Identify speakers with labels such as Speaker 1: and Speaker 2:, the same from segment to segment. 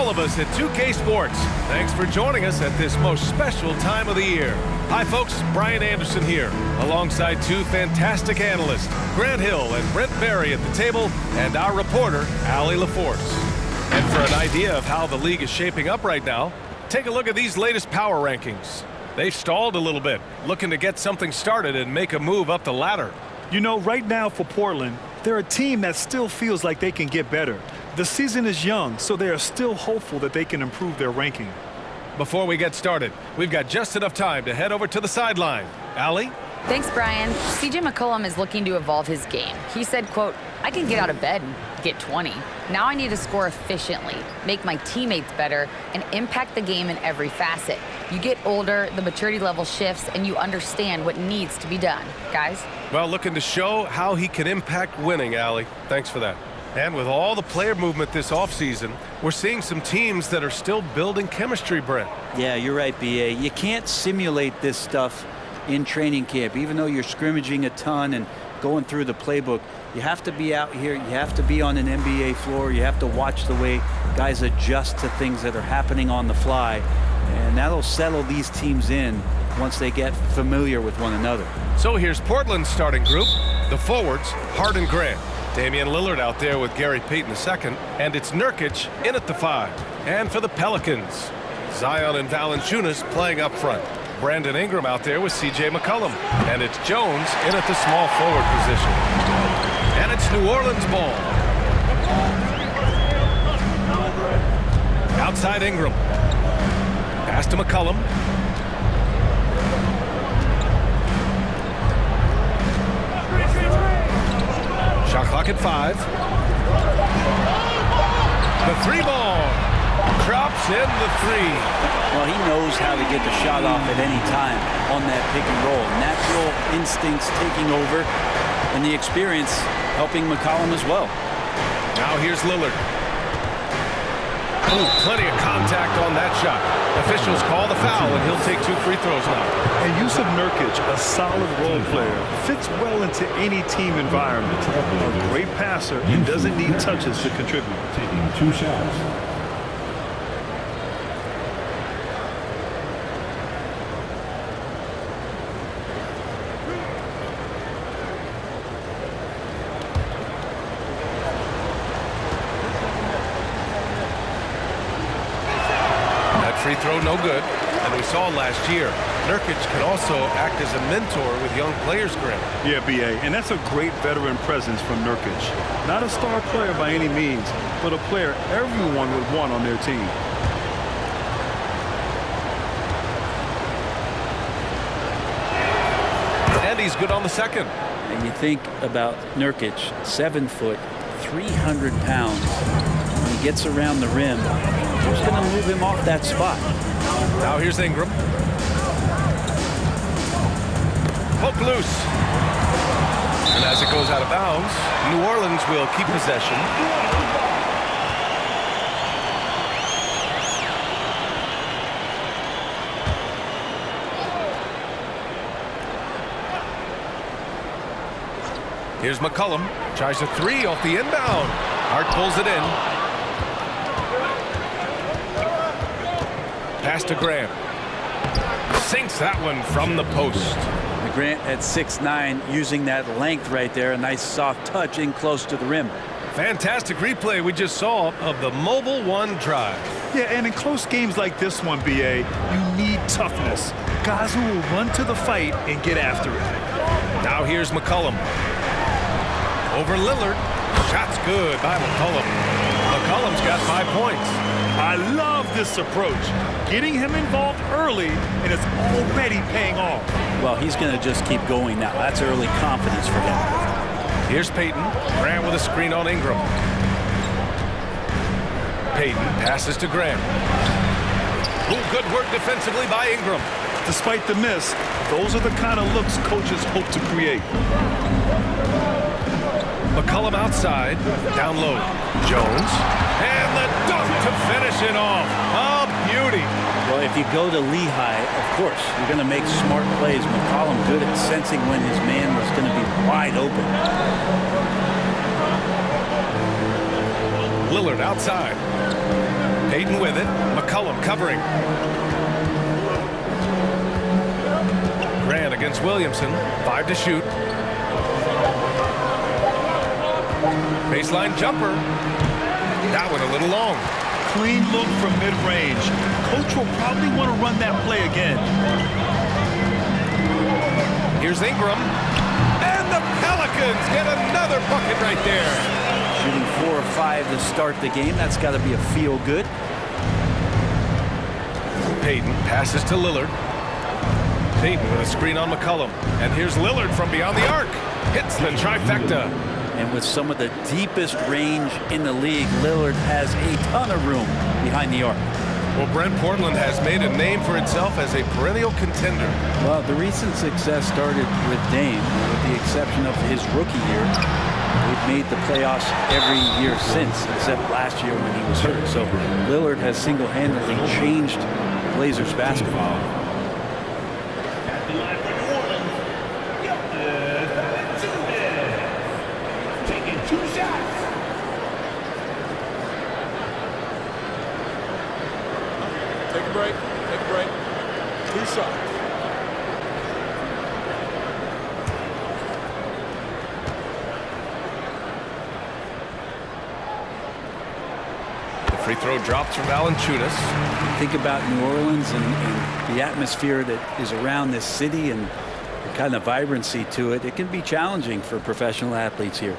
Speaker 1: all of us at 2K Sports. Thanks for joining us at this most special time of the year. Hi, folks. Brian Anderson here, alongside two fantastic analysts, Grant Hill and Brent Barry at the table, and our reporter, Allie LaForce. And for an idea of how the league is shaping up right now, take a look at these latest power rankings. They've stalled a little bit, looking to get something started and make a move up the ladder.
Speaker 2: You know, right now for Portland, they're a team that still feels like they can get better. The season is young, so they are still hopeful that they can improve their ranking.
Speaker 1: Before we get started, we've got just enough time to head over to the sideline. Allie?
Speaker 3: Thanks, Brian. CJ McCollum is looking to evolve his game. He said, quote, "I can get out of bed and get 20. Now I need to score efficiently, make my teammates better, and impact the game in every facet. You get older, the maturity level shifts, and you understand what needs to be done." Guys?
Speaker 1: Well, looking to show how he can impact winning, Allie. Thanks for that. And with all the player movement this offseason, we're seeing some teams that are still building chemistry, Brent.
Speaker 4: Yeah, you're right, B.A. You can't simulate this stuff in training camp. Even though you're scrimmaging a ton and going through the playbook, you have to be out here. You have to be on an NBA floor. You have to watch the way guys adjust to things that are happening on the fly. And that'll settle these teams in once they get familiar with one another.
Speaker 1: So here's Portland's starting group. The forwards, Harden, Grant. Damein Lillard out there with Gary Payton II, and it's Nurkic in at the 5. And for the Pelicans, Zion and Valanciunas playing up front. Brandon Ingram out there with C.J. McCollum, and it's Jones in at the small forward position. And it's New Orleans ball. Outside Ingram. Pass to McCollum. Shot clock at 5. The 3 ball. Drops in the 3.
Speaker 4: Well, he knows how to get the shot off at any time on that pick and roll. Natural instincts taking over, and the experience helping McCollum as well.
Speaker 1: Now here's Lillard. Ooh, plenty of contact on that shot. Officials call the foul, and he'll take 2 free throws now.
Speaker 2: And use of Nurkic, a solid role player, fits well into any team environment. A great passer and doesn't need touches to contribute.
Speaker 5: Taking 2 shots.
Speaker 1: Free throw, no good. And we saw last year, Nurkic can also act as a mentor with young players, Grant.
Speaker 2: Yeah, B.A., and that's a great veteran presence from Nurkic. Not a star player by any means, but a player everyone would want on their team.
Speaker 1: And he's good on the second.
Speaker 4: And you think about Nurkic, 7 foot, 300 pounds. When he gets around the rim, who's going to move him off that spot?
Speaker 1: Now here's Ingram. Poke loose. And as it goes out of bounds, New Orleans will keep possession. Here's McCollum. Tries a 3 off the inbound. Hart pulls it in. Pass to Grant. Sinks that one from the post.
Speaker 4: Grant at 6'9", using that length right there. A nice soft touch in close to the rim.
Speaker 1: Fantastic replay we just saw of the Mobile One drive.
Speaker 2: Yeah, and in close games like this one, B.A., you need toughness. Guys who will run to the fight and get after it.
Speaker 1: Now here's McCollum. Over Lillard. Shot's good by McCollum. McCollum's got 5 points.
Speaker 2: I love this approach. Getting him involved early, and it's already paying off.
Speaker 4: Well, he's going to just keep going now. That's early confidence for him.
Speaker 1: Here's Payton. Grant with a screen on Ingram. Payton passes to Grant. Ooh, good work defensively by Ingram.
Speaker 2: Despite the miss, those are the kind of looks coaches hope to create.
Speaker 1: McCollum outside, down low. Jones, and the dunk to finish it off. A beauty.
Speaker 4: Well, if you go to Lehigh, of course, you're going to make smart plays. McCollum good at sensing when his man was going to be wide open.
Speaker 1: Lillard outside. Payton Payton with it. McCollum covering. Grant against Williamson. 5 to shoot. Baseline jumper. That one a little long.
Speaker 2: Clean look from mid-range. Coach will probably want to run that play again.
Speaker 1: Here's Ingram. And the Pelicans get another bucket right there.
Speaker 4: Shooting 4 or 5 to start the game. That's got to be a feel-good.
Speaker 1: Payton passes to Lillard. Payton with a screen on McCollum. And here's Lillard from beyond the arc. Hits the trifecta.
Speaker 4: And with some of the deepest range in the league, Lillard has a ton of room behind the arc.
Speaker 1: Well, Brent, Portland has made a name for itself as a perennial contender.
Speaker 4: Well, the recent success started with Dame, with the exception of his rookie year. They've made the playoffs every year since, except last year when he was hurt. So Lillard has single-handedly changed Blazers basketball.
Speaker 5: Take a break. 2 shots.
Speaker 1: The free throw drops from Valanciunas.
Speaker 4: Think about New Orleans and the atmosphere that is around this city and the kind of vibrancy to it. It can be challenging for professional athletes here.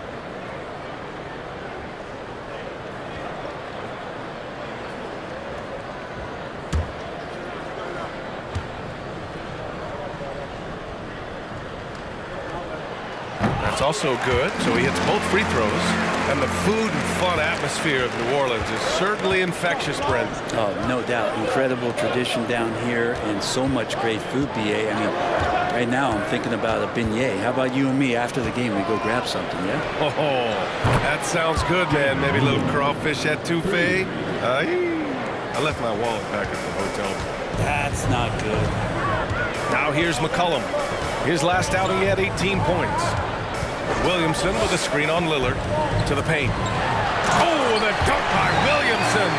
Speaker 1: That's also good, so he hits both free throws. And the food and fun atmosphere of New Orleans is certainly infectious, Brent.
Speaker 4: Oh, no doubt. Incredible tradition down here and so much great food, BA. I mean, right now I'm thinking about a beignet. How about you and me after the game? We go grab something, yeah?
Speaker 1: Oh, that sounds good, man. Maybe a little crawfish etouffee. I left my wallet back at the hotel.
Speaker 4: That's not good.
Speaker 1: Now here's McCollum. His last outing, he had 18 points. Williamson with a screen on Lillard to the paint. Oh, the dunk by Williamson.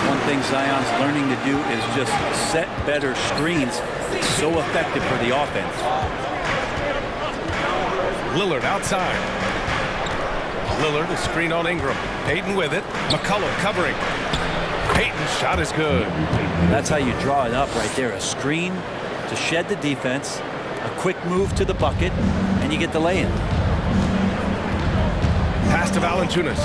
Speaker 4: One thing Zion's learning to do is just set better screens. It's so effective for the offense.
Speaker 1: Lillard outside. Lillard, a screen on Ingram. Payton with it. McCollum covering. Payton's shot is good.
Speaker 4: That's how you draw it up right there. A screen to shed the defense, a quick move to the bucket, and you get the lay-in.
Speaker 1: Pass to Valanciunas.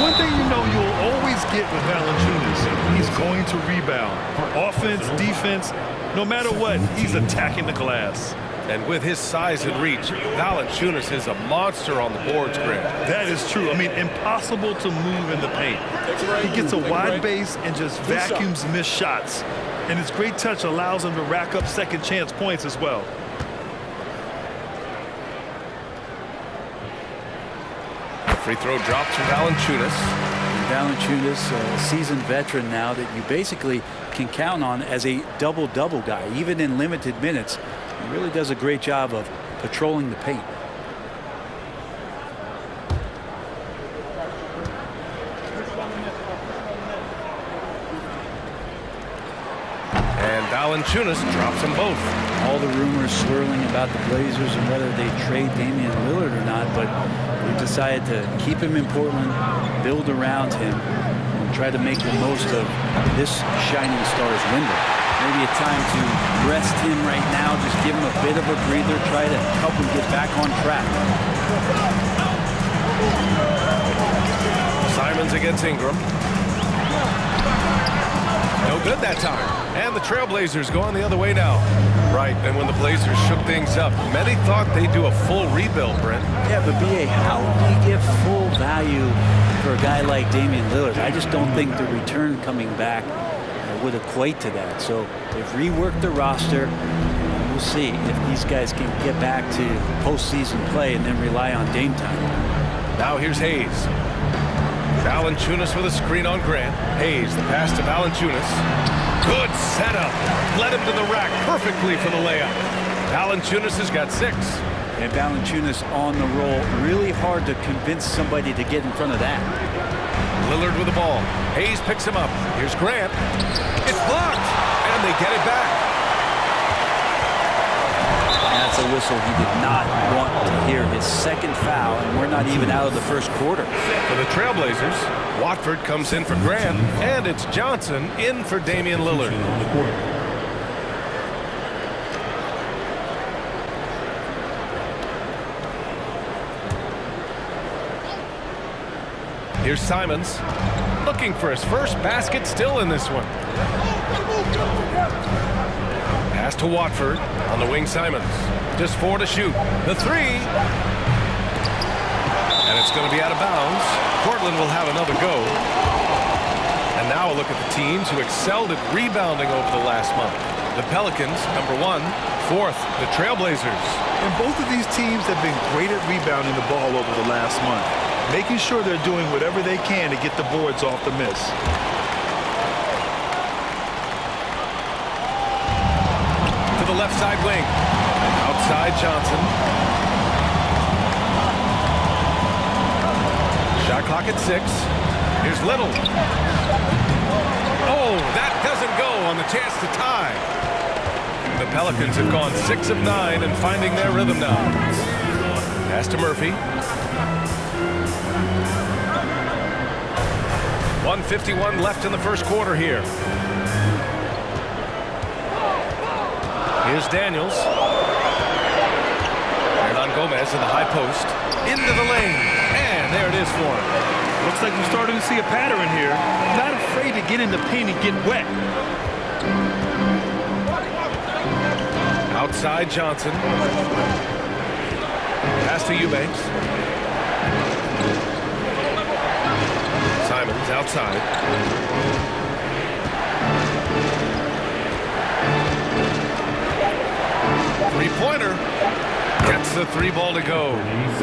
Speaker 2: One thing you know you'll always get with Valanciunas, he's going to rebound. Offense, defense, no matter what, he's attacking the glass.
Speaker 1: And with his size and reach, Valanciunas is a monster on the boards, Grant.
Speaker 2: That is true. I mean, impossible to move in the paint. He gets a wide base and just vacuums missed shots. And his great touch allows him to rack up second chance points as well.
Speaker 1: Free throw drops from Valanciunas.
Speaker 4: Valanciunas, a seasoned veteran now that you basically can count on as a double-double guy. Even in limited minutes, he really does a great job of patrolling the paint.
Speaker 1: And Valanciunas drops them both.
Speaker 4: All the rumors swirling about the Blazers and whether they trade Damein Lillard or not, but they decided to keep him in Portland, build around him, and try to make the most of this shining star's window. Maybe a time to rest him right now, just give him a bit of a breather, try to help him get back on track.
Speaker 1: Simons against Ingram. No good that time. And the Trailblazers going the other way now. Right, and when the Blazers shook things up, many thought they'd do a full rebuild, Brent.
Speaker 4: Yeah, but BA, how do you give full value for a guy like Damein Lillard? I just don't think the return coming back would equate to that. So they've reworked the roster. We'll see if these guys can get back to postseason play and then rely on Dame time.
Speaker 1: Now here's Hayes. Valanciunas with a screen on Grant. Hayes, the pass to Valanciunas. Good setup. Led him to the rack perfectly for the layup. Valanciunas has got 6.
Speaker 4: And Valanciunas on the roll. Really hard to convince somebody to get in front of that.
Speaker 1: Lillard with the ball. Hayes picks him up. Here's Grant. It's blocked, and they get it back.
Speaker 4: That's a whistle he did not want to hear. His second foul, and we're not even out of the first quarter.
Speaker 1: For the Trailblazers, Watford comes in for Grant, and it's Johnson in for Damein Lillard. Here's Simons, looking for his first basket, still in this one. Pass to Watford, on the wing Simons. Just 4 to shoot. The 3. And it's going to be out of bounds. Portland will have another go. And now a look at the teams who excelled at rebounding over the last month. The Pelicans, number 1. 4th, the Trailblazers.
Speaker 2: And both of these teams have been great at rebounding the ball over the last month, making sure they're doing whatever they can to get the boards off the miss.
Speaker 1: To the left side wing. Outside Johnson. Shot clock at 6. Here's Little. Oh, that doesn't go on the chance to tie. The Pelicans have gone 6 of 9 and finding their rhythm now. Pass to Murphy. 1:51 left in the first quarter here. Here's Daniels. Hernan Gomez in the high post. Into the lane. And there it is for him.
Speaker 2: Looks like we're starting to see a pattern here. Not afraid to get in the paint and get wet.
Speaker 1: Outside Johnson. Pass to Eubanks. Simons outside. Three-pointer. Gets the 3 ball to go.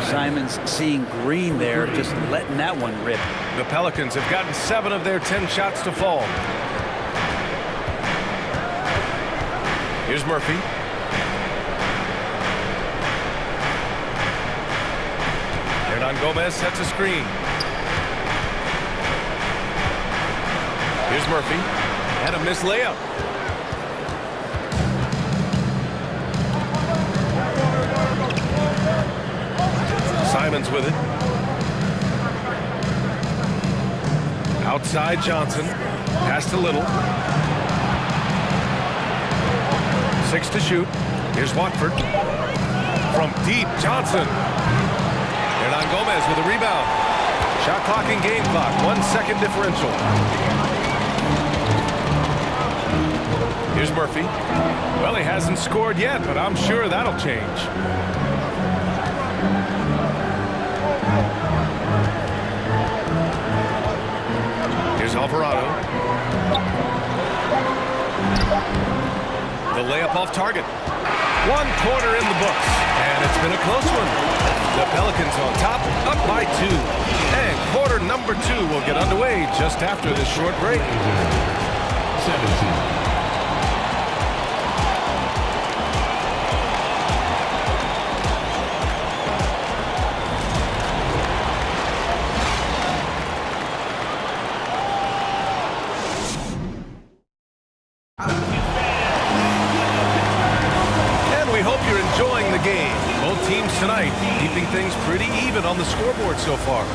Speaker 4: Simons seeing green there, just letting that one rip.
Speaker 1: The Pelicans have gotten 7 of their 10 shots to fall. Here's Murphy. Hernan Gomez sets a screen. Here's Murphy. And a missed layup. Simons with it. Outside Johnson. Pass to Little. 6 to shoot. Here's Watford. From deep, Johnson. Hernan Gomez with a rebound. Shot clock and game clock. 1 second differential. Here's Murphy. Well, he hasn't scored yet, but I'm sure that'll change. Here's Alvarado. The layup off target. 1 quarter in the books, and it's been a close one. The Pelicans on top, up by 2. And quarter number 2 will get underway just after this short break.
Speaker 6: 17.
Speaker 1: Tonight, keeping things pretty even on the scoreboard so far.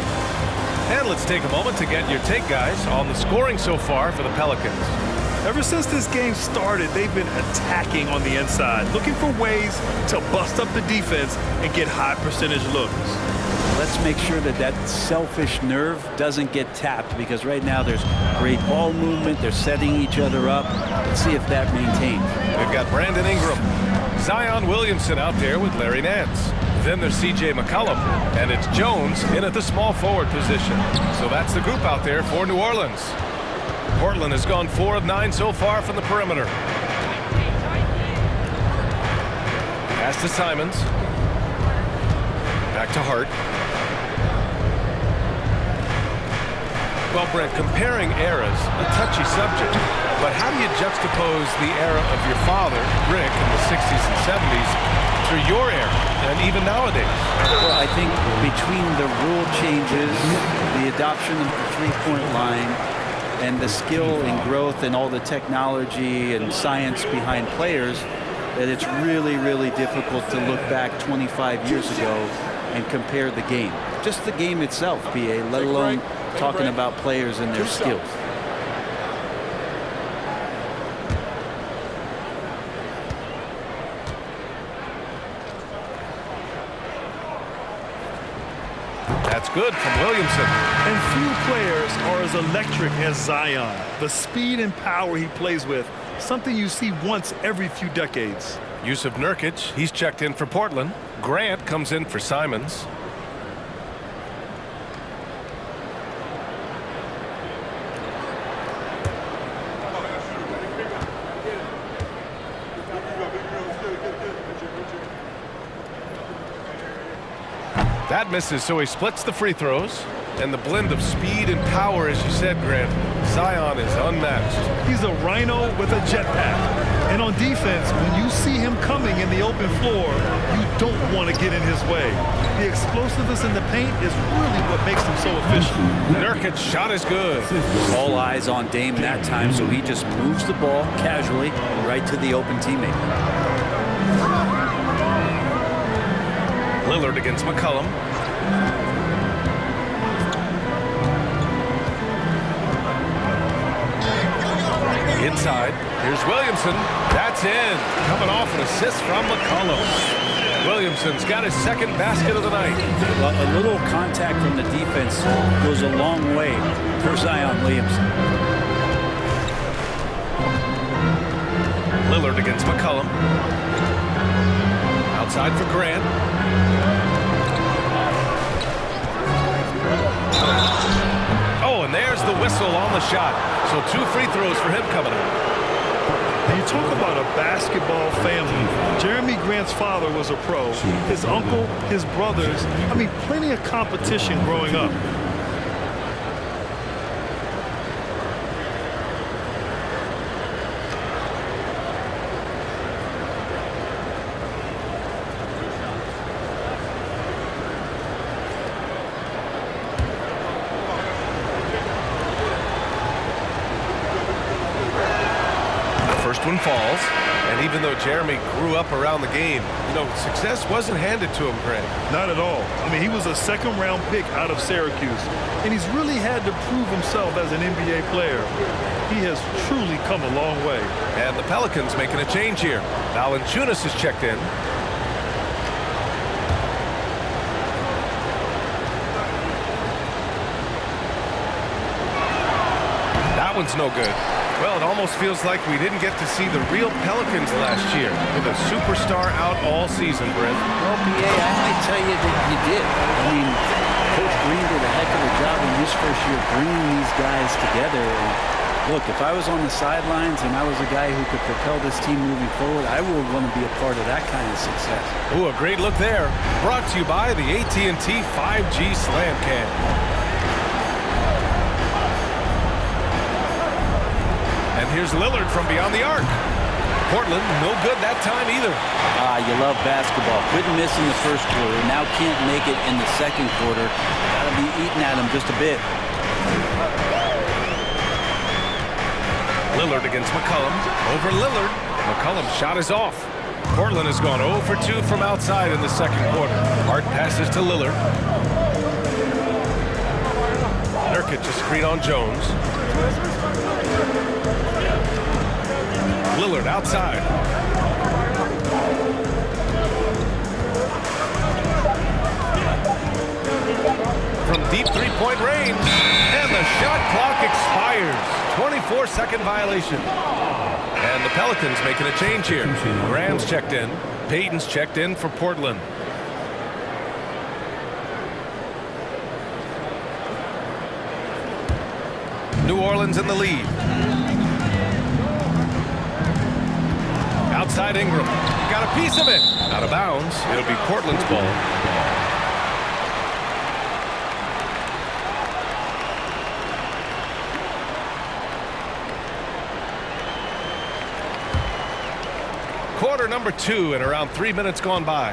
Speaker 1: And let's take a moment to get your take, guys, on the scoring so far for the Pelicans.
Speaker 2: Ever since this game started, they've been attacking on the inside, looking for ways to bust up the defense and get high percentage looks.
Speaker 4: Let's make sure that that selfish nerve doesn't get tapped, because right now there's great ball movement. They're setting each other up. Let's see if that maintains.
Speaker 1: We've got Brandon Ingram, Zion Williamson out there with Larry Nance. Then there's C.J. McCollum, and it's Jones in at the small forward position. So that's the group out there for New Orleans. Portland has gone 4 of 9 so far from the perimeter. Pass to Simons. Back to Hart. Well, Brent, comparing eras, a touchy subject. But how do you juxtapose the era of your father, Rick, in the 60s and 70s answer your era, and even nowadays?
Speaker 4: Well, I think between the rule changes, the adoption of the three-point line, and the skill and growth and all the technology and science behind players, that it's really, really difficult to look back 25 years ago and compare the game. Just the game itself, BA, let alone talking about players and their skills.
Speaker 1: That's good from Williamson.
Speaker 2: And few players are as electric as Zion. The speed and power he plays with, something you see once every few decades.
Speaker 1: Yusuf Nurkic, he's checked in for Portland. Grant comes in for Simons. That misses, so he splits the free throws. And the blend of speed and power, as you said, Grant, Zion is unmatched.
Speaker 2: He's a rhino with a jetpack. And on defense, when you see him coming in the open floor, you don't want to get in his way. The explosiveness in the paint is really what makes him so efficient.
Speaker 1: Nurkic's shot is good.
Speaker 4: All eyes on Dame that time, so he just moves the ball casually right to the open teammate.
Speaker 1: Lillard against McCollum. Inside, here's Williamson. That's in. Coming off an assist from McCollum. Williamson's got his second basket of the night.
Speaker 4: Well, a little contact from the defense goes a long way for Zion Williamson.
Speaker 1: Lillard against McCollum. Outside for Grant. Oh, and there's the whistle on the shot. So 2 free throws for him coming up.
Speaker 2: And you talk about a basketball family. Jeremy Grant's father was a pro. His uncle, his brothers, I mean, plenty of competition growing up.
Speaker 1: First one falls, and even though Jeremy grew up around the game, success wasn't handed to him, Grant.
Speaker 2: Not at all. I mean, he was a second-round pick out of Syracuse, and he's really had to prove himself as an NBA player. He has truly come a long way.
Speaker 1: And the Pelicans making a change here. Valanciunas is checked in. That one's no good. Well, it almost feels like we didn't get to see the real Pelicans last year with a superstar out all season, Brent.
Speaker 4: Well, BA, I might tell you that you did. I mean, Coach Green did a heck of a job in his first year bringing these guys together. And look, if I was on the sidelines and I was a guy who could propel this team moving forward, I would want to be a part of that kind of success.
Speaker 1: Ooh, a great look there. Brought to you by the AT&T 5G Slam Cam. And here's Lillard from beyond the arc. Portland, no good that time either.
Speaker 4: You love basketball. Couldn't miss in the first quarter. Now can't make it in the second quarter. Got to be eating at him just a bit.
Speaker 1: Lillard against McCollum. Over Lillard. McCollum's shot is off. Portland has gone 0 for 2 from outside in the second quarter. Hart passes to Lillard. Nurkic a screen on Jones. Lillard outside. From deep three-point range. And the shot clock expires. 24-second violation. And the Pelicans making a change here. Graham's checked in. Payton's checked in for Portland. New Orleans in the lead. Outside Ingram. Got a piece of it. Out of bounds. It'll be Portland's ball. Quarter number 2 and around 3 minutes gone by.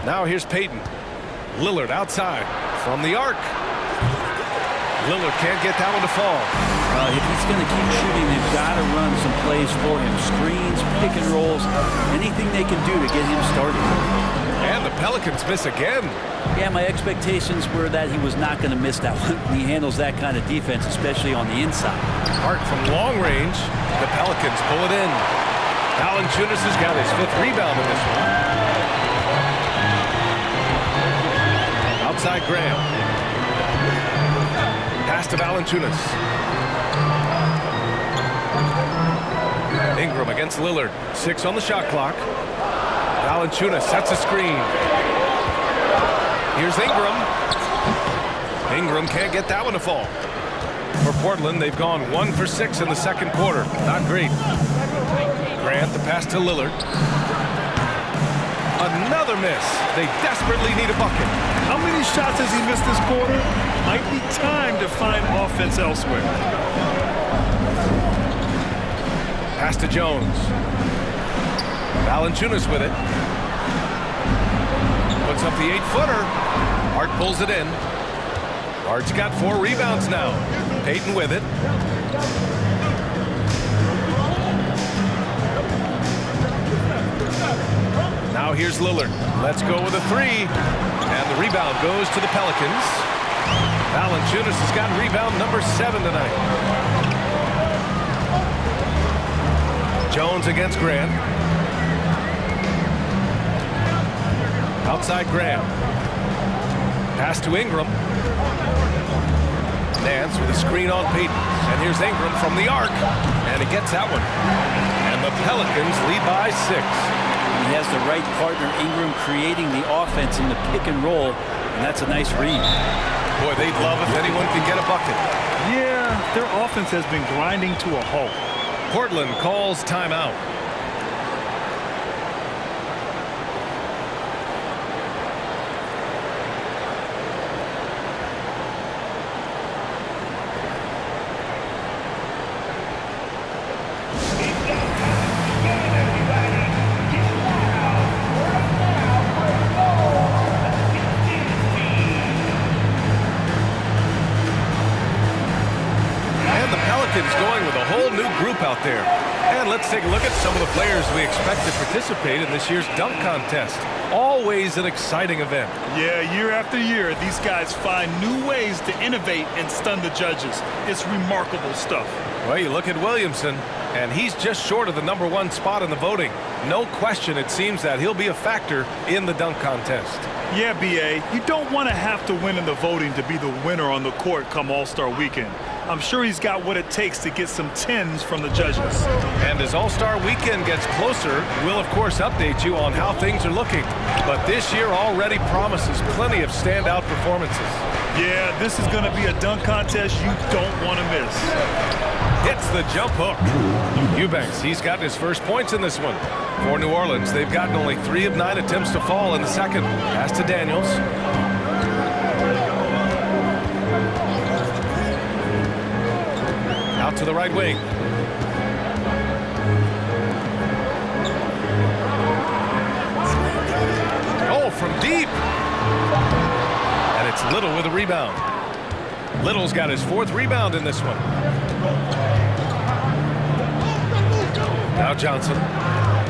Speaker 1: Now here's Payton. Lillard outside from the arc. Lillard can't get that one to fall.
Speaker 4: If he's going to keep shooting, they've got to run some plays for him. Screens, pick and rolls, anything they can do to get him started.
Speaker 1: And the Pelicans miss again.
Speaker 4: Yeah, my expectations were that he was not going to miss that one. He handles that kind of defense, especially on the inside.
Speaker 1: Hart from long range. The Pelicans pull it in. Valanciunas has got his 5th rebound in this one. Outside Graham. Pass to Valanciunas. Ingram against Lillard. 6 on the shot clock. Valanciunas sets a screen. Here's Ingram. Ingram can't get that one to fall. For Portland, they've gone 1 for 6 in the second quarter. Not great. Grant, the pass to Lillard. Another miss. They desperately need a bucket.
Speaker 2: How many shots has he missed this quarter? Might be time to find offense elsewhere.
Speaker 1: Pass to Jones. Valanciunas with it. Puts up the 8-footer. Hart pulls it in. Hart's got 4 rebounds now. Payton with it. Now here's Lillard. Let's go with a 3. And the rebound goes to the Pelicans. Valanciunas has got rebound number 7 tonight. Jones against Grant. Outside Graham. Pass to Ingram. Nance with a screen on Payton. And here's Ingram from the arc. And he gets that one. And the Pelicans lead by 6.
Speaker 4: He has the right partner, Ingram, creating the offense in the pick and roll. And that's a nice read.
Speaker 1: Boy, they'd love if anyone could get a bucket.
Speaker 2: Yeah, their offense has been grinding to a halt.
Speaker 1: Portland calls timeout. Going with a whole new group out there. And let's take a look at some of the players we expect to participate in this year's dunk contest. Always an exciting event.
Speaker 2: Yeah, year after year, these guys find new ways to innovate and stun the judges. It's remarkable stuff.
Speaker 1: Well, you look at Williamson, and he's just short of the number 1 spot in the voting. No question, it seems that he'll be a factor in the dunk contest.
Speaker 2: Yeah, B.A., you don't want to have to win in the voting to be the winner on the court come All-Star Weekend. I'm sure he's got what it takes to get some 10s from the judges.
Speaker 1: And as All-Star Weekend gets closer, we'll of course update you on how things are looking. But this year already promises plenty of standout performances.
Speaker 2: Yeah, this is going to be a dunk contest you don't want to miss.
Speaker 1: Hits the jump hook. Eubanks, he's gotten his first points in this one. For New Orleans, they've gotten only 3 of 9 attempts to fall in the second. Pass to Daniels. Out to the right wing. Oh, from deep. And it's Little with a rebound. Little's got his 4th rebound in this one. Now Johnson.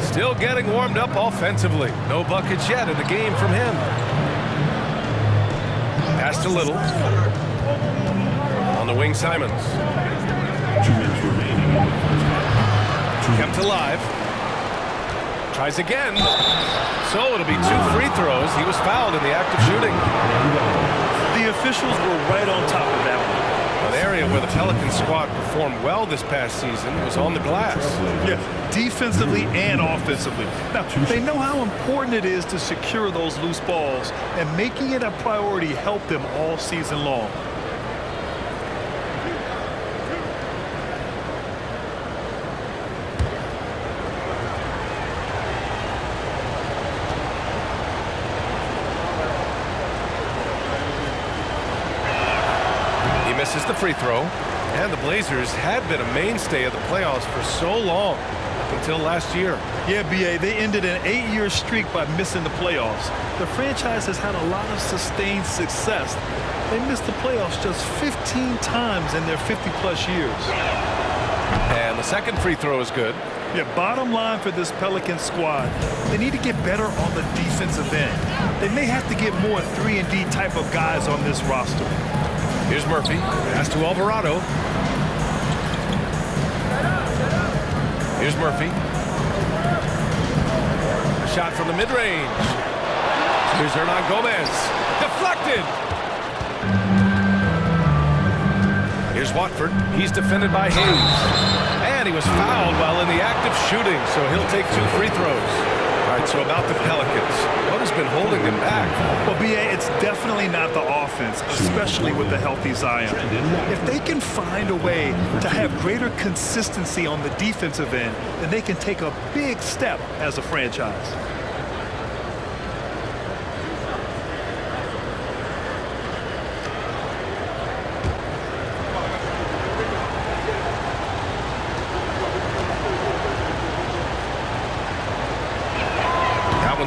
Speaker 1: Still getting warmed up offensively. No buckets yet in the game from him. Pass to Little. On the wing, Simons.
Speaker 6: 2 minutes remaining.
Speaker 1: Kept alive. Tries again. So it'll be 2 free throws. He was fouled in the act of shooting.
Speaker 2: The officials were right on top of that one.
Speaker 1: An area where the Pelicans squad performed well this past season was on the glass.
Speaker 2: Yeah, defensively and offensively. Now, they know how important it is to secure those loose balls, and making it a priority helped them all season long.
Speaker 1: Misses the free throw. And the Blazers had been a mainstay of the playoffs for so long, up until last year.
Speaker 2: Yeah, B.A., they ended an 8-year streak by missing the playoffs. The franchise has had a lot of sustained success. They missed the playoffs just 15 times in their 50-plus years.
Speaker 1: And the second free throw is good.
Speaker 2: Yeah, bottom line for this Pelicans squad, they need to get better on the defensive end. They may have to get more 3-and-D type of guys on this roster.
Speaker 1: Here's Murphy. Pass to Alvarado. Here's Murphy. A shot from the mid-range. Here's Hernan Gomez. Deflected. Here's Watford. He's defended by Hayes. And he was fouled while in the act of shooting, so he'll take 2 free throws. All right, so about the Pelicans. What has been holding them back?
Speaker 2: Well, B.A., it's definitely not the offense, especially with the healthy Zion. If they can find a way to have greater consistency on the defensive end, then they can take a big step as a franchise.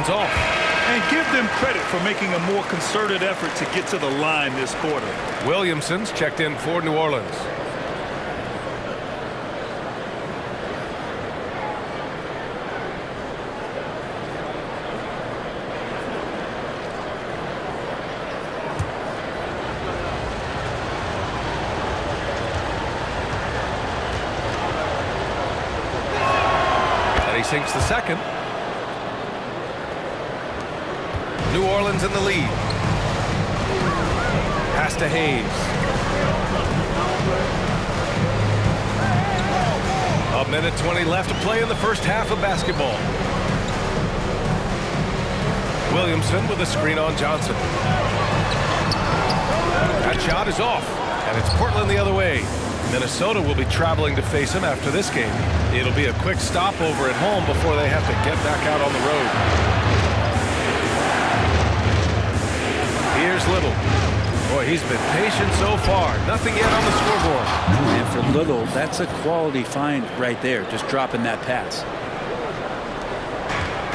Speaker 1: Off.
Speaker 2: And give them credit for making a more concerted effort to get to the line this quarter.
Speaker 1: Williamson's checked in for New Orleans. And he sinks the second. New Orleans in the lead. Pass to Hayes. A minute 20 left to play in the first half of basketball. Williamson with a screen on Johnson. That shot is off, and it's Portland the other way. Minnesota will be traveling to face him after this game. It'll be a quick stopover at home before they have to get back out on the road. Here's Little. Boy, he's been patient so far. Nothing yet on the scoreboard.
Speaker 4: And for Little, that's a quality find right there, just dropping that pass.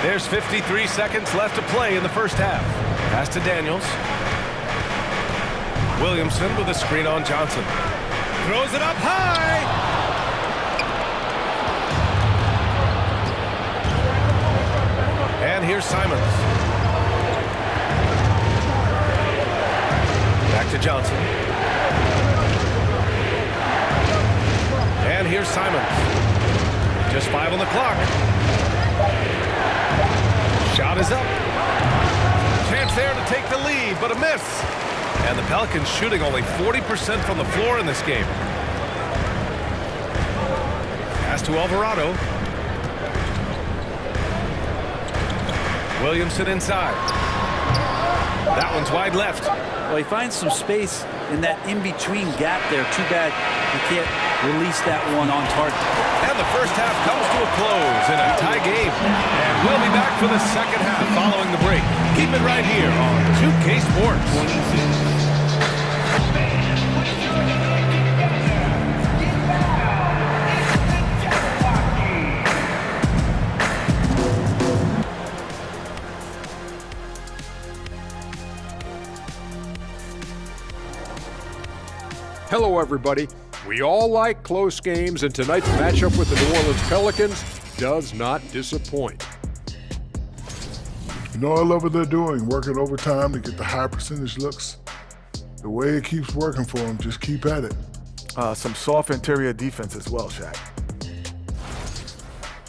Speaker 1: There's 53 seconds left to play in the first half. Pass to Daniels. Williamson with a screen on Johnson. Throws it up high. And here's Simons. Back to Johnson. And here's Simons. Just 5 on the clock. Shot is up. Chance there to take the lead, but a miss. And the Pelicans shooting only 40% from the floor in this game. Pass to Alvarado. Williamson inside. That one's wide left.
Speaker 4: Well, he finds some space in that in-between gap there. Too bad he can't release that one on target.
Speaker 1: And the first half comes to a close in a tie game. And we'll be back for the second half following the break. Keep it right here on 2K Sports.
Speaker 7: Hello, everybody. We all like close games, and tonight's matchup with the New Orleans Pelicans does not disappoint.
Speaker 8: You know, I love what they're doing, working overtime to get the high percentage looks. The way it keeps working for them, just keep at it.
Speaker 9: Some soft interior defense as well, Shaq.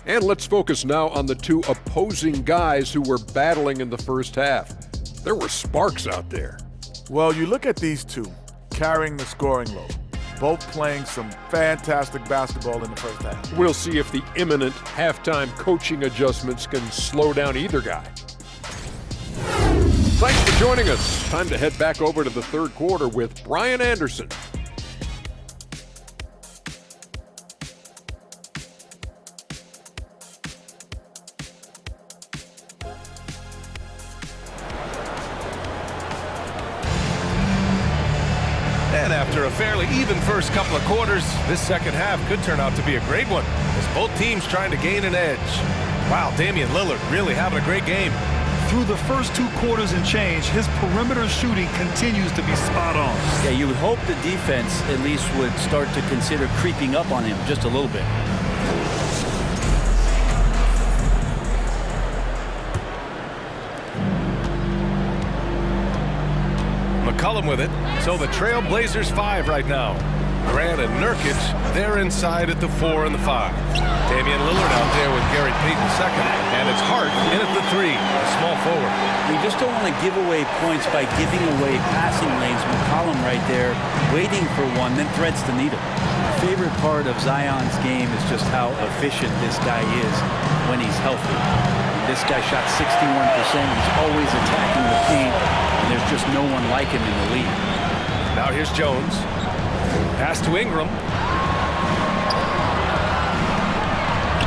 Speaker 7: And let's focus now on the two opposing guys who were battling in the first half. There were sparks out there.
Speaker 9: Well, you look at these two carrying the scoring load, both playing some fantastic basketball in the first half.
Speaker 7: We'll see if the imminent halftime coaching adjustments can slow down either guy. Thanks for joining us. Time to head back over to the third quarter with Brian Anderson.
Speaker 1: And after a fairly even first couple of quarters, this second half could turn out to be a great one as both teams trying to gain an edge. Wow, Damian Lillard really having a great game.
Speaker 2: Through the first 2 quarters and change, his perimeter shooting continues to be spot on.
Speaker 4: Yeah, you would hope the defense at least would start to consider creeping up on him just a little bit.
Speaker 1: McCollum with it. So the Trail Blazers 5 right now. Grant and Nurkic, they're inside at the 4 and the 5. Damian Lillard out there with Gary Payton second. And it's Hart in at the 3, a small forward.
Speaker 4: You just don't want to give away points by giving away passing lanes. McCollum right there waiting for one, then threads to need him. My favorite part of Zion's game is just how efficient this guy is when he's healthy. This guy shot 61%. He's always attacking the paint, and there's just no one like him in the league.
Speaker 1: Now here's Jones. Pass to Ingram.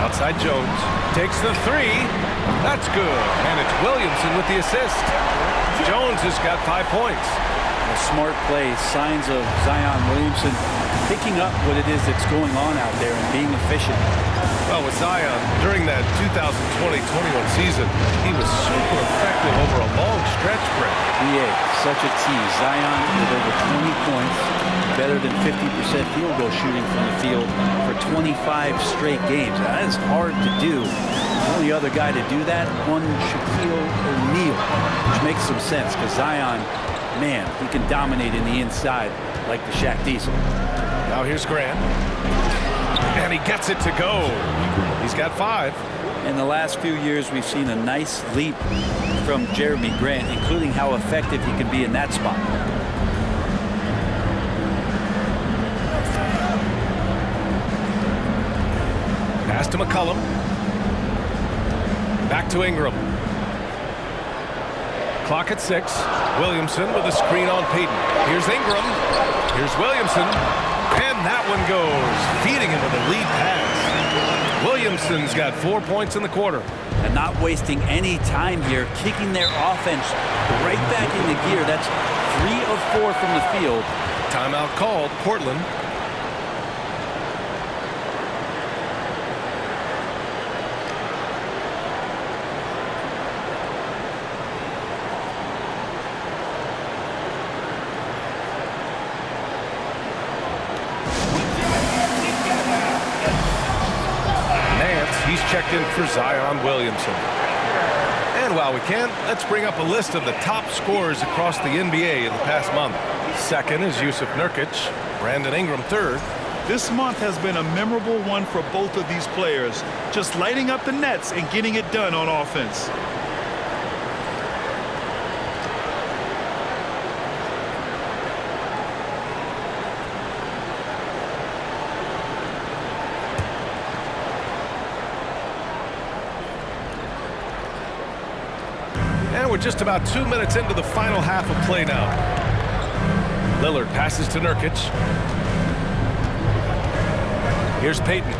Speaker 1: Outside Jones. Takes the 3. That's good. And it's Williamson with the assist. Jones has got 5 points.
Speaker 4: A smart play. Signs of Zion Williamson picking up what it is that's going on out there and being efficient.
Speaker 1: Well, with Zion, during that 2020-21 season, he was super effective over a long stretch, Brett.
Speaker 4: Yeah, such a tease. Zion with over 20 points, better than 50% field goal shooting from the field for 25 straight games. Now, that is hard to do. The only other guy to do that, one Shaquille O'Neal, which makes some sense because Zion, man, he can dominate in the inside like the Shaq Diesel.
Speaker 1: Now here's Grant. And he gets it to go. He's got 5.
Speaker 4: In the last few years, we've seen a nice leap from Jeremy Grant, including how effective he can be in that spot.
Speaker 1: Pass to McCollum. Back to Ingram. Clock at 6. Williamson with a screen on Payton. Here's Ingram. Here's Williamson. And that one goes, feeding him with a lead pass. Williamson's got 4 points in the quarter.
Speaker 4: And not wasting any time here, kicking their offense right back into gear. That's 3 of 4 from the field.
Speaker 1: Timeout called, Portland. He's checked in for Zion Williamson. And while we can, let's bring up a list of the top scorers across the NBA in the past month. Second is Yusuf Nurkic. Brandon Ingram third.
Speaker 2: This month has been a memorable one for both of these players, just lighting up the nets and getting it done on offense.
Speaker 1: And we're just about 2 minutes into the final half of play now. Lillard passes to Nurkic. Here's Payton.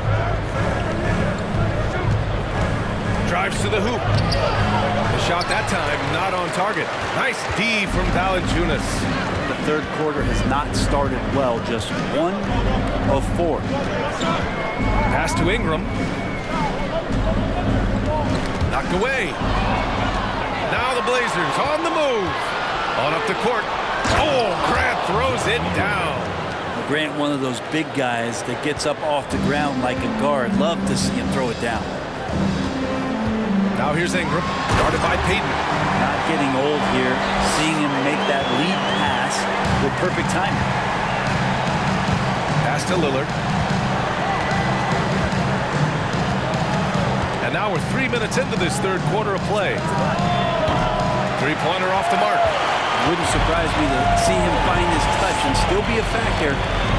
Speaker 1: Drives to the hoop. The shot that time not on target. Nice D from Valanciunas.
Speaker 4: The third quarter has not started well, just 1 of 4.
Speaker 1: Pass to Ingram. Knocked away. Now the Blazers on the move. On up the court. Oh, Grant throws it down.
Speaker 4: Grant, one of those big guys that gets up off the ground like a guard. Love to see him throw it down.
Speaker 1: Now here's Ingram, guarded by Payton.
Speaker 4: Not getting old here. Seeing him make that lead pass with perfect timing.
Speaker 1: Pass to Lillard. And now we're 3 minutes into this third quarter of play. Three-pointer off the mark.
Speaker 4: Wouldn't surprise me to see him find his touch and still be a factor.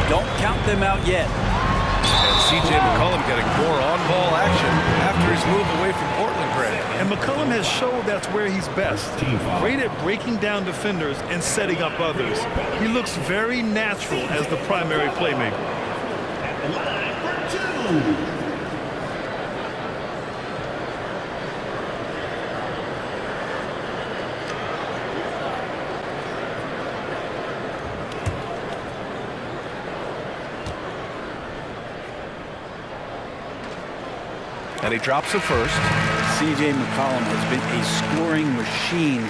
Speaker 4: Don't count them out yet.
Speaker 1: And C.J. McCollum getting more on-ball action after his move away from Portland, Grant.
Speaker 2: And McCollum has showed that's where he's best. Great at breaking down defenders and setting up others. He looks very natural as the primary playmaker.
Speaker 6: At the line for 2.
Speaker 1: and he drops the first.
Speaker 4: C.J. McCollum has been a scoring machine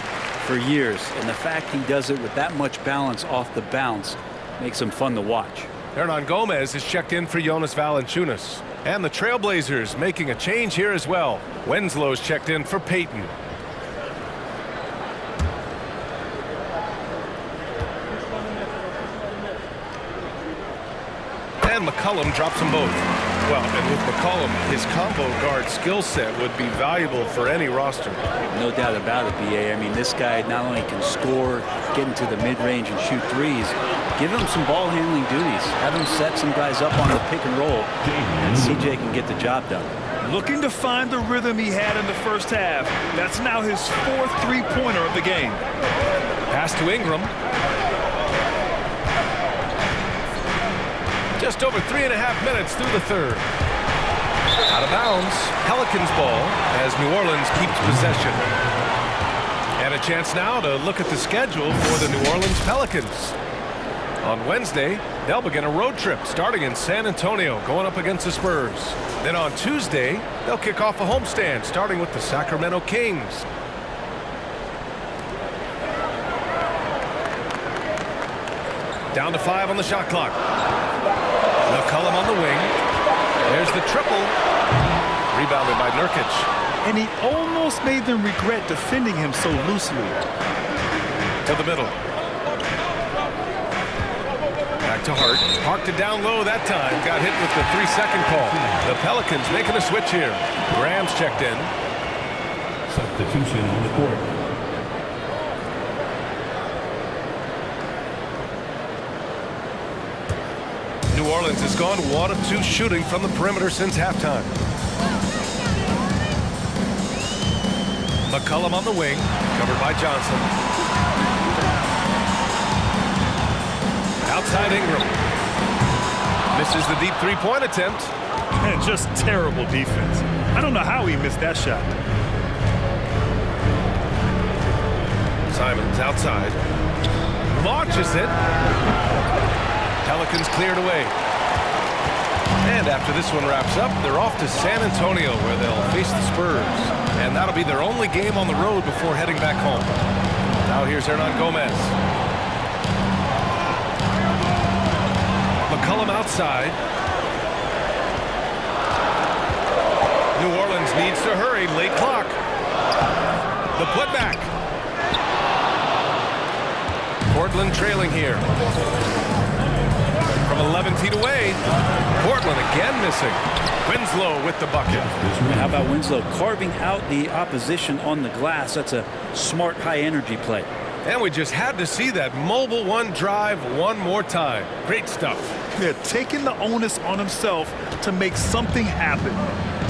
Speaker 4: for years, and the fact he does it with that much balance off the bounce makes him fun to watch.
Speaker 1: Hernan Gomez is checked in for Jonas Valanciunas. And the Trailblazers making a change here as well. Winslow's checked in for Payton. And McCollum drops them both. Well, and with McCollum, his combo guard skill set would be valuable for any roster.
Speaker 4: No doubt about it, B.A. I mean, this guy not only can score, get into the mid-range and shoot threes, give him some ball handling duties. Have him set some guys up on the pick and roll, and C.J. can get the job done.
Speaker 2: Looking to find the rhythm he had in the first half. That's now his 4th three-pointer of the game.
Speaker 1: Pass to Ingram. Just over 3.5 minutes through the third. Out of bounds. Pelicans ball as New Orleans keeps possession. And a chance now to look at the schedule for the New Orleans Pelicans. On Wednesday, they'll begin a road trip starting in San Antonio, going up against the Spurs. Then on Tuesday, they'll kick off a homestand starting with the Sacramento Kings. Down to 5 on the shot clock. McCollum on the wing. There's the triple. Rebounded by Nurkic.
Speaker 2: And he almost made them regret defending him so loosely.
Speaker 1: To the middle. Back to Hart. Parked it down low that time. Got hit with the 3-second call. The Pelicans making a switch here. Graham's checked in.
Speaker 6: Substitution on the court.
Speaker 1: New Orleans has gone 1 of 2 shooting from the perimeter since halftime. McCollum on the wing, covered by Johnson. Outside Ingram. Misses the deep three-point attempt.
Speaker 2: And just terrible defense. I don't know how he missed that shot.
Speaker 1: Simons outside. Launches it. Pelicans cleared away. And after this one wraps up, they're off to San Antonio where they'll face the Spurs. And that'll be their only game on the road before heading back home. Now here's Hernan Gomez. McCollum outside. New Orleans needs to hurry. Late clock. The putback. Portland trailing here. From 11 feet away. Portland again missing. Winslow with the bucket.
Speaker 4: And how about Winslow carving out the opposition on the glass? That's a smart, high-energy play.
Speaker 1: And we just had to see that mobile one drive one more time. Great stuff.
Speaker 2: Yeah, taking the onus on himself to make something happen.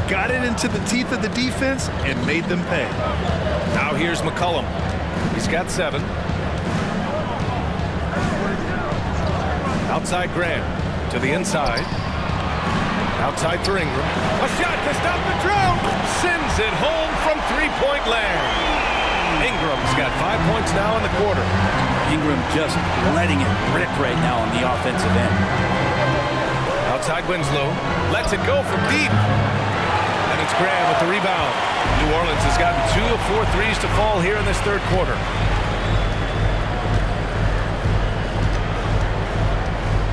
Speaker 2: Got it into the teeth of the defense and made them pay.
Speaker 1: Now here's McCollum. He's got 7. Outside Graham. To the inside. Outside for Ingram. A shot to stop the drought. Sends it home from three-point land. Ingram's got 5 points now in the quarter.
Speaker 4: Ingram just letting it rip right now on the offensive end.
Speaker 1: Outside Winslow. Lets it go from deep. And it's Graham with the rebound. New Orleans has gotten 2 of 4 threes to fall here in this third quarter.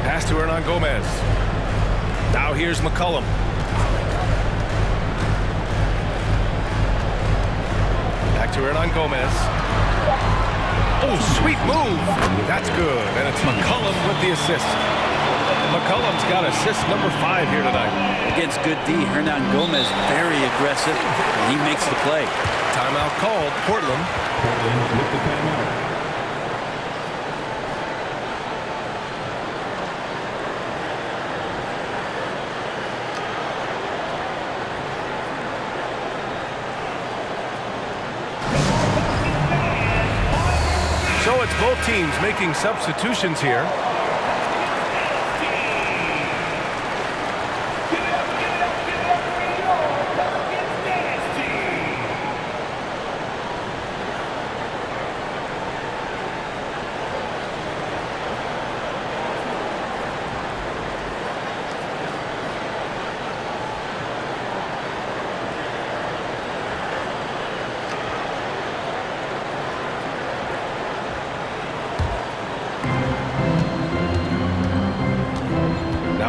Speaker 1: Pass to Hernan Gomez. Now here's McCollum. Back to Hernan Gomez. Oh, sweet move. That's good. And it's McCollum with the assist. McCollum's got assist number 5 here tonight.
Speaker 4: Against good D, Hernan Gomez very aggressive, and he makes the play.
Speaker 1: Timeout called. Portland.
Speaker 6: Portland with the timeout.
Speaker 1: So it's both teams making substitutions here.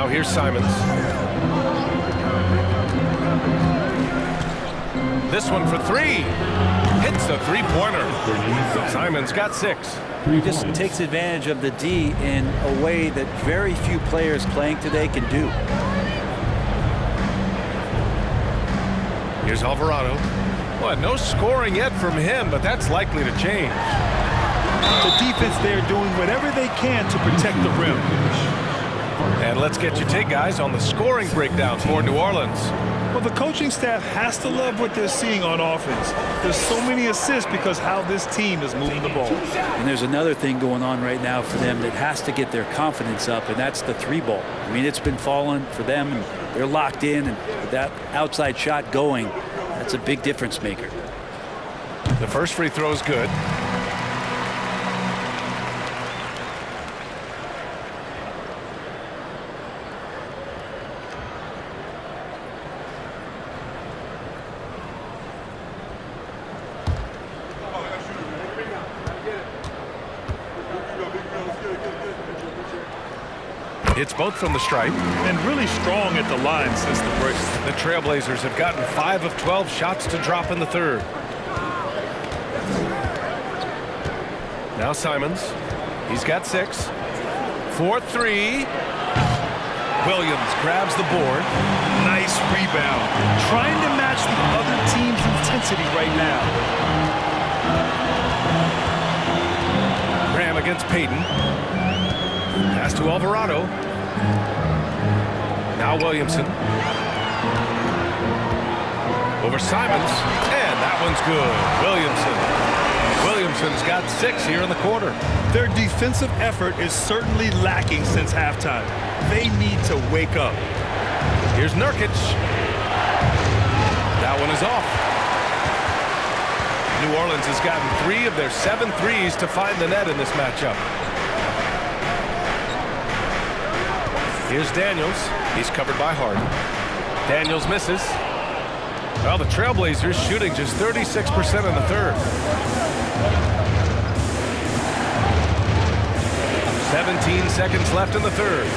Speaker 1: Now here's Simons. This one for three. Hits a three-pointer. Simons got 6.
Speaker 4: He just takes advantage of the D in a way that very few players playing today can do.
Speaker 1: Here's Alvarado. Well, no scoring yet from him, but that's likely to change.
Speaker 2: The defense there doing whatever they can to protect the rim.
Speaker 1: And let's get your take, guys, on the scoring breakdown for New Orleans.
Speaker 2: Well, the coaching staff has to love what they're seeing on offense. There's so many assists because how this team is moving the ball.
Speaker 4: And there's another thing going on right now for them that has to get their confidence up, and that's the 3-ball. I mean, it's been falling for them, and they're locked in, and with that outside shot going, that's a big difference maker.
Speaker 1: The first free throw is good. It's both from the stripe.
Speaker 2: And really strong at the line since the break.
Speaker 1: The Trailblazers have gotten 5 of 12 shots to drop in the third. Now Simons. He's got 6. 4-3. Williams grabs the board.
Speaker 2: Nice rebound. Trying to match the other team's intensity right now.
Speaker 1: Graham against Payton. Pass to Alvarado. Now Williamson. Over Simons. And that one's good. Williamson's got 6 here in the quarter.
Speaker 2: Their defensive effort is certainly lacking since halftime. They need to wake up.
Speaker 1: Here's Nurkic. That one is off. New Orleans has gotten 3 of their 7 threes to find the net in this matchup. Here's Daniels. He's covered by Harden. Daniels misses. Well, the Trailblazers shooting just 36% in the third. 17 seconds left in the third.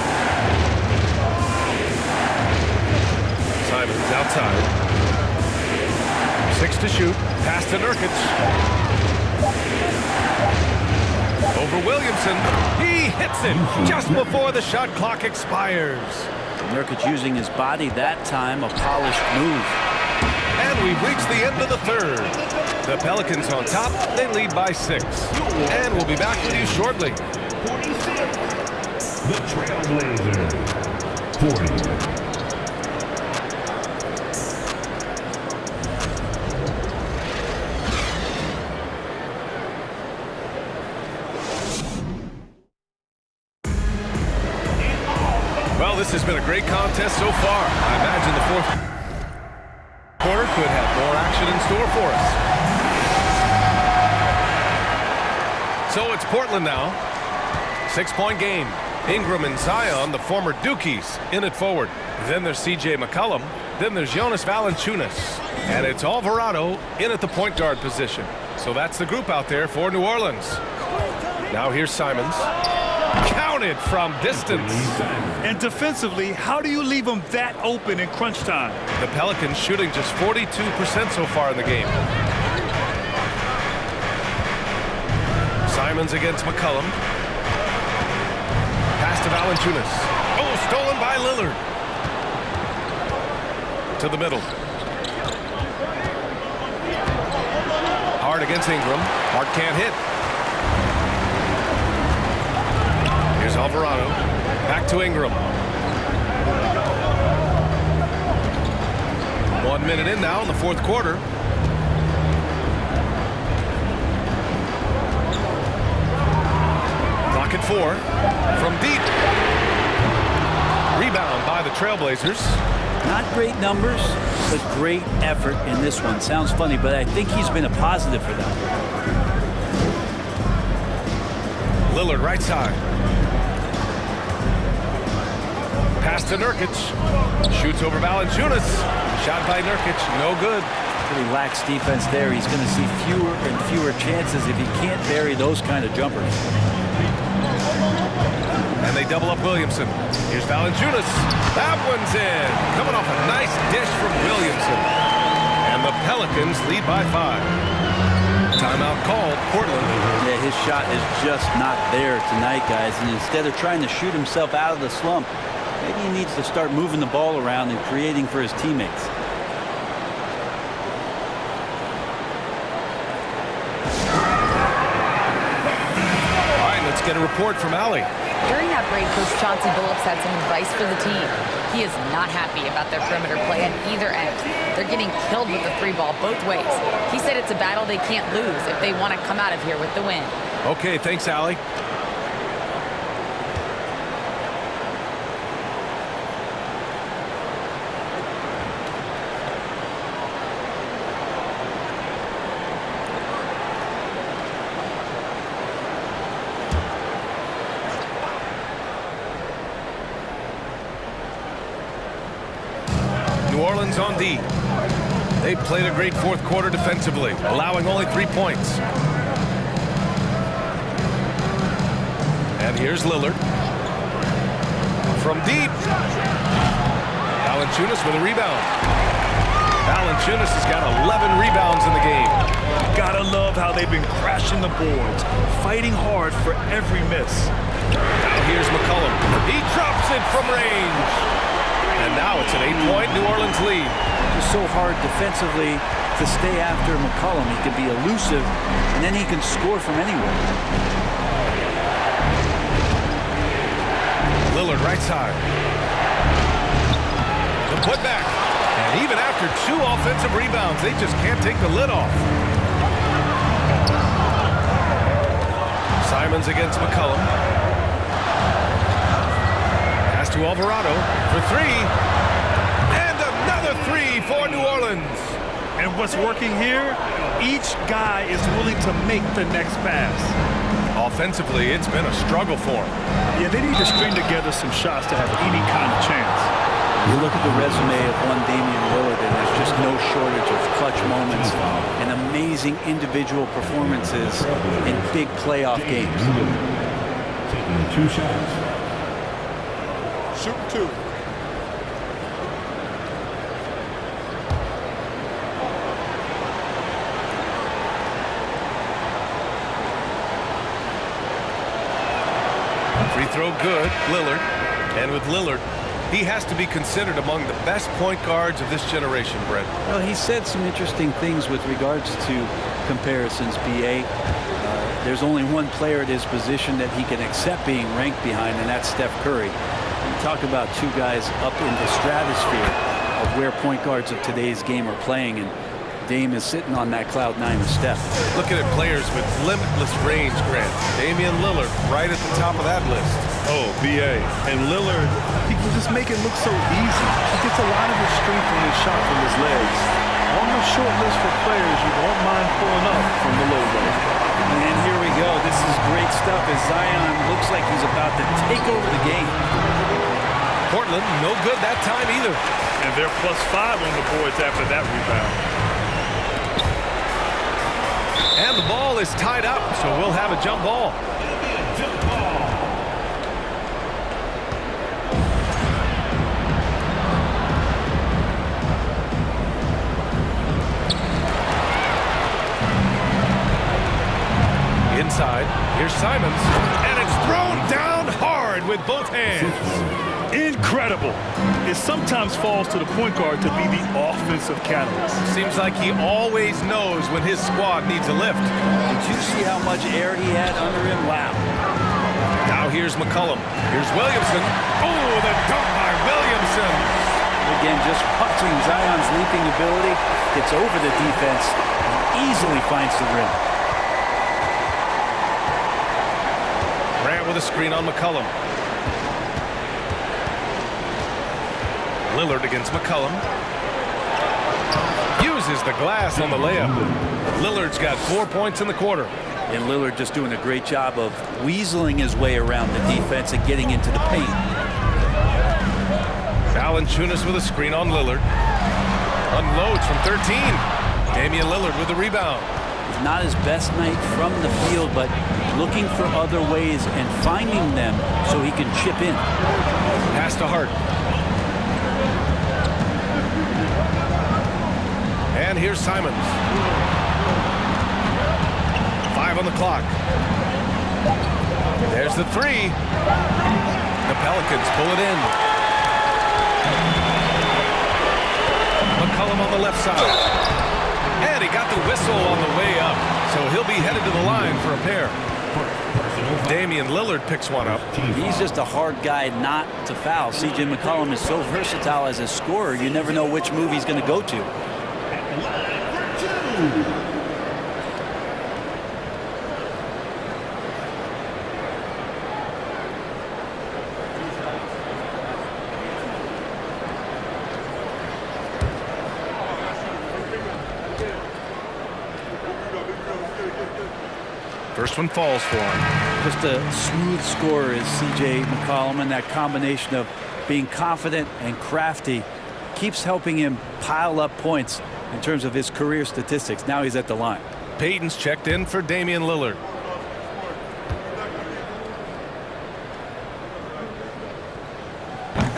Speaker 1: Simons outside. 6 to shoot. Pass to Nurkic. Over Williamson. He hits it just before the shot clock expires.
Speaker 4: Nurkic using his body that time, a polished move.
Speaker 1: And we've reached the end of the third. The Pelicans on top. They lead by 6. And we'll be back with you shortly.
Speaker 6: The Trailblazers, 40.
Speaker 1: Well, this has been a great contest so far. I imagine the fourth quarter could have more action in store for us. So it's Portland now. 6-point game. Ingram and Zion, the former Dukies, in it forward. Then there's C.J. McCollum. Then there's Jonas Valanciunas. And it's Alvarado in at the point guard position. So that's the group out there for New Orleans. Now here's Simons. Counted from distance.
Speaker 2: And defensively, how do you leave them that open in crunch time?
Speaker 1: The Pelicans shooting just 42% so far in the game. Simons against McCollum. Pass to Valanciunas. Oh, stolen by Lillard. To the middle. Hard against Ingram. Hard can't hit. Here's Alvarado. Back to Ingram. 1 minute in now in the fourth quarter. Clock at 4. From deep. Rebound by the Trailblazers.
Speaker 4: Not great numbers, but great effort in this one. Sounds funny, but I think he's been a positive for them.
Speaker 1: Lillard right side. Pass to Nurkic. Shoots over Valanciunas. Shot by Nurkic. No good.
Speaker 4: Pretty lax defense there. He's going to see fewer and fewer chances if he can't bury those kind of jumpers.
Speaker 1: And they double up Williamson. Here's Valanciunas. That one's in. Coming off a nice dish from Williamson. And the Pelicans lead by 5. Timeout called, Portland.
Speaker 4: Yeah, his shot is just not there tonight, guys. And instead of trying to shoot himself out of the slump, maybe he needs to start moving the ball around and creating for his teammates.
Speaker 1: All right, let's get a report from Allie.
Speaker 3: During that break, Coach Chauncey Billups had some advice for the team. He is not happy about their perimeter play at either end. They're getting killed with the 3 ball both ways. He said it's a battle they can't lose if they want to come out of here with the win.
Speaker 1: Okay, thanks, Allie. New Orleans on D. They played a great fourth quarter defensively, allowing only 3 points. And here's Lillard. From deep. Valanciunas with a rebound. Valanciunas has got 11 rebounds in the game.
Speaker 2: Gotta love how they've been crashing the boards, fighting hard for every miss.
Speaker 1: Now here's McCollum. He drops it from range. And now it's an 8-point New Orleans lead.
Speaker 4: It's so hard defensively to stay after McCollum. He can be elusive, and then he can score from anywhere.
Speaker 1: Lillard right side. The putback. And even after 2 offensive rebounds, they just can't take the lid off. Simons against McCollum. Pass to Alvarado for 3. And another 3 for New Orleans.
Speaker 2: And what's working here, each guy is willing to make the next pass.
Speaker 1: Offensively, it's been a struggle for him.
Speaker 2: Yeah, they need to string together some shots to have any kind of chance.
Speaker 4: You look at the resume of one Damein Lillard, and there's just no shortage of clutch moments and amazing individual performances in big playoff games.
Speaker 6: Taking 2 shots.
Speaker 5: Shoot 2.
Speaker 1: Free throw good, Lillard. And with Lillard, he has to be considered among the best point guards of this generation, Brett.
Speaker 4: Well, he said some interesting things with regards to comparisons, B.A. There's only one player at his position that he can accept being ranked behind, and that's Steph Curry. You talk about 2 guys up in the stratosphere of where point guards of today's game are playing, and Dame is sitting on that cloud 9 with Steph.
Speaker 1: Looking at players with limitless range, Grant. Damian Lillard right at the top of that list.
Speaker 2: Oh, B.A. And Lillard, he can just make it look so easy. He gets a lot of his strength from his shot from his legs. On the short list for players you won't mind pulling up from the logo.
Speaker 4: And here we go. This is great stuff as Zion looks like he's about to take over the game.
Speaker 1: Portland, no good that time either.
Speaker 2: And they're +5 on the boards after that rebound.
Speaker 1: And the ball is tied up, so we'll have a jump ball. Inside, here's Simons, and it's thrown down hard with both hands.
Speaker 2: Incredible. It sometimes falls to the point guard to be the offensive catalyst.
Speaker 1: Seems like he always knows when his squad needs a lift.
Speaker 4: Did you see how much air he had under him? Wow.
Speaker 1: Now here's McCollum. Here's Williamson. Oh, the dunk by Williamson.
Speaker 4: Again, just watching Zion's leaping ability, gets over the defense, and easily finds the rim.
Speaker 1: Grant with a screen on McCollum. Lillard against McCollum. Uses the glass on the layup. Lillard's got 4 points in the quarter.
Speaker 4: And Lillard just doing a great job of weaseling his way around the defense and getting into the paint.
Speaker 1: Valanciunas with a screen on Lillard. Unloads from 13. Damian Lillard with the rebound.
Speaker 4: It's not his best night from the field, but looking for other ways and finding them so he can chip in.
Speaker 1: Pass to Hart. And here's Simons. 5 on the clock. There's the three. The Pelicans pull it in. McCollum on the left side. And he got the whistle on the way up, so he'll be headed to the line for a pair. Damein Lillard picks one up.
Speaker 4: He's just a hard guy not to foul. C.J. McCollum is so versatile as a scorer, you never know which move he's going to go to.
Speaker 1: First one falls for him.
Speaker 4: Just a smooth scorer is C.J. McCollum, and that combination of being confident and crafty keeps helping him pile up points in terms of his career statistics. Now he's at the line.
Speaker 1: Payton's checked in for Damein Lillard.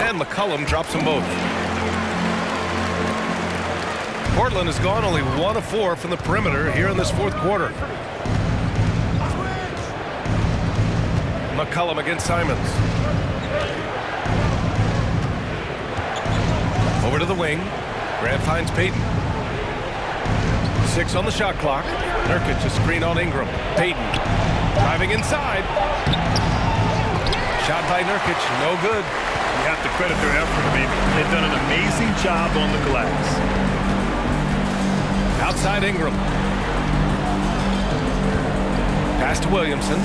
Speaker 1: And McCollum drops them both. Portland has gone only 1 of 4 from the perimeter here in this fourth quarter. McCollum against Simons. Over to the wing. Grant finds Payton. 6 on the shot clock. Nurkic a screen on Ingram. Payton driving inside. Shot by Nurkic, no good.
Speaker 2: You have to credit their effort. I mean, they've done an amazing job on the glass.
Speaker 1: Outside Ingram. Pass to Williamson.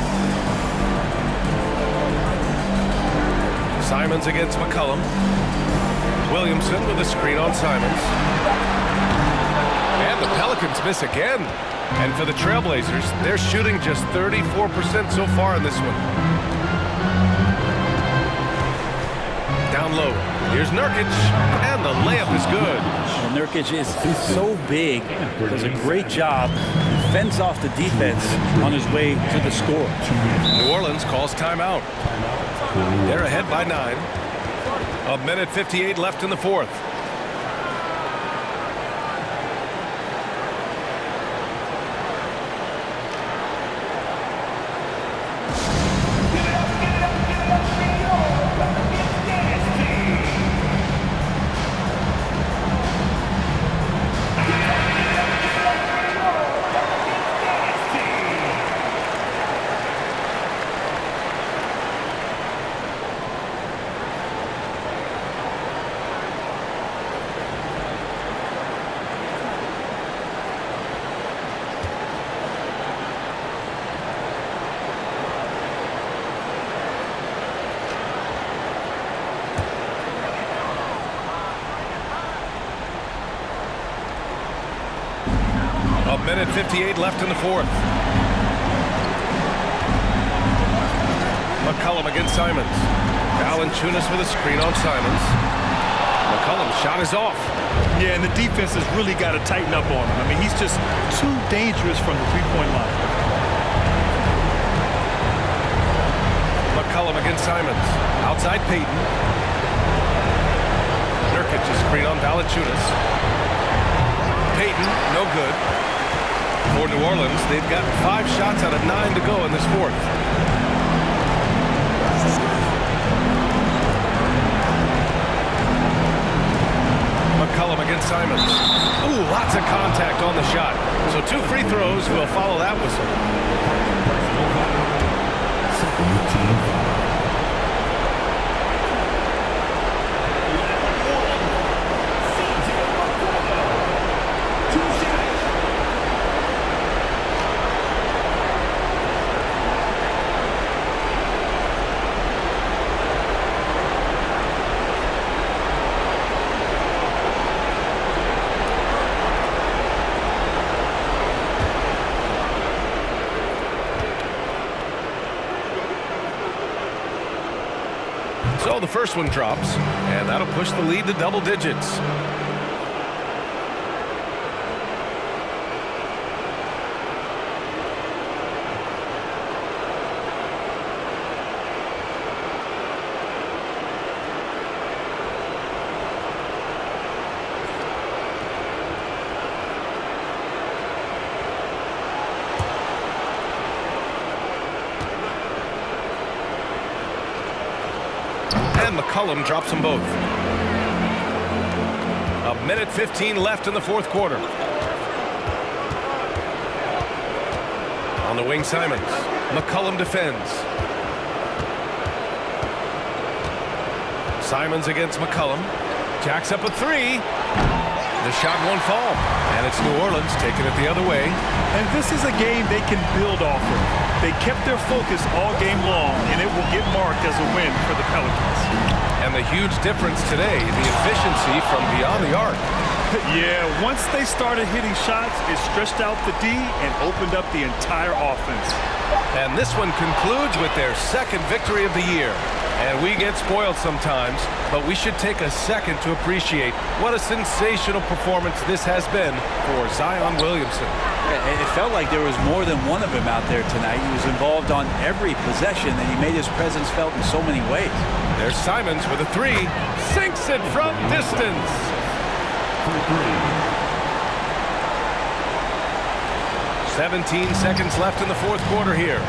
Speaker 1: Simons against McCollum. Williamson with a screen on Simons. And the Pelicans miss again. And for the Trailblazers, they're shooting just 34% so far in this one. Down low. Here's Nurkic. And the layup is good.
Speaker 4: Well, Nurkic is so big, does a great job, fends off the defense on his way to the score.
Speaker 1: New Orleans calls timeout. They're ahead by 9. 1:58 left in the fourth. A minute 58 left in the fourth. McCollum against Simons. Valanciunas with a screen on Simons. McCollum's shot is off.
Speaker 2: Yeah, and the defense has really got to tighten up on him. I mean, he's just too dangerous from the three-point line.
Speaker 1: McCollum against Simons. Outside Payton. Nurkic a screen on Valanciunas. Payton, no good. For New Orleans, they've got 5 shots out of 9 to go in this fourth. McCollum against Simons. Ooh, lots of contact on the shot. So 2 free throws will follow that whistle. So the first one drops, and that'll push the lead to double digits. And McCollum drops them both. 1:15 left in the fourth quarter. On the wing, Simons. McCollum defends. Simons against McCollum. Jacks up a three. The shot won't fall. And it's New Orleans taking it the other way.
Speaker 2: And this is a game they can build off of. They kept their focus all game long, and it will get marked as a win for the Pelicans.
Speaker 1: And the huge difference today, the efficiency from beyond the arc.
Speaker 2: Yeah, once they started hitting shots, it stretched out the D and opened up the entire offense.
Speaker 1: And this one concludes with their second victory of the year. And we get spoiled sometimes, but we should take a second to appreciate what a sensational performance this has been for Zion Williamson.
Speaker 4: It felt like there was more than one of him out there tonight. He was involved on every possession, and he made his presence felt in so many ways.
Speaker 1: There's Simons with a three. Sinks it from distance. 17 seconds left in the fourth quarter here.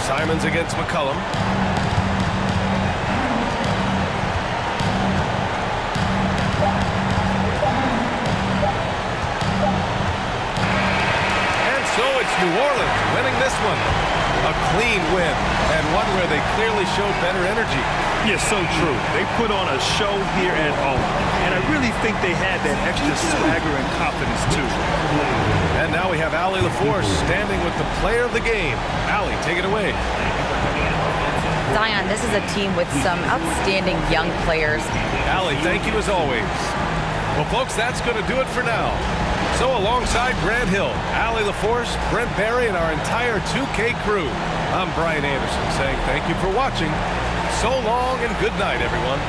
Speaker 1: Simons against McCollum. And so it's New Orleans winning this one. A clean win, and one where they clearly showed better energy.
Speaker 2: Yeah, so true. They put on a show here at home, and I really think they had that extra swagger and confidence, too.
Speaker 1: And now we have Allie LaForce standing with the player of the game. Allie, take it away.
Speaker 3: Zion, this is a team with some outstanding young players.
Speaker 1: Allie, thank you as always. Well, folks, that's going to do it for now. So alongside Grant Hill, Allie LaForce, Brent Barry, and our entire 2K crew, I'm Brian Anderson saying thank you for watching. So long and good night, everyone.